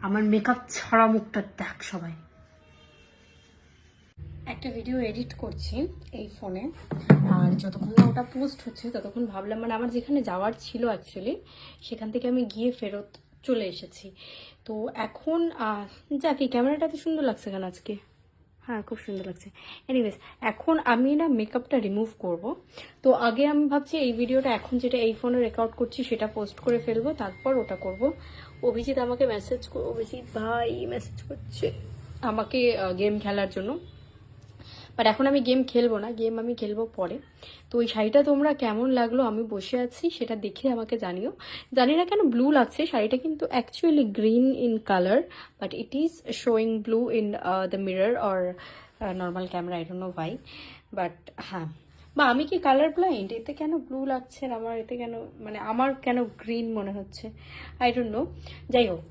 আমার মেকআপ ছাড়া মুখটা দেখ সবাই। একটা ভিডিও এডিট করছি এই ফোনে, আর যতক্ষণ না ওটা পোস্ট হচ্ছে ততক্ষণ ভাবলাম, মানে আমার যেখানে যাওয়ার ছিল অ্যাকচুয়ালি সেখান থেকে আমি গিয়ে ফেরত চলে এসেছি। তো এখন যাক, এই ক্যামেরাটা তো সুন্দর লাগছে কেন আজকে, হ্যাঁ খুব সুন্দর লাগছে। এনিওয়েজ, এখন আমি না মেকআপটা রিমুভ করব। তো আগে আমি ভাবছি এই ভিডিওটা এখন যেটা এই ফোনে রেকর্ড করছি সেটা পোস্ট করে ফেলবো, তারপর ওটা করব। অভিজিৎ আমাকে মেসেজ, অভিজিৎ ভাই মেসেজ করছে আমাকে গেম খেলার জন্য, বাট এখন আমি গেম খেলবো না, গেম আমি খেলবো পরে। তো ওই শাড়িটা তোমরা কেমন লাগলো, আমি বসে আছি সেটা দেখে আমাকে জানিও। জানি না কেন ব্লু লাগছে শাড়িটা, কিন্তু actually green in colour, but it is showing blue in the mirror or normal camera, I don't know Y. But হ্যাঁ, বা আমি কি কালার ব্লাইন্ড, এতে কেন ব্লু লাগছে আর আমার এতে কেন, মানে আমার কেন গ্রিন মনে হচ্ছে, আই ডোন্ট নো। যাই হোক,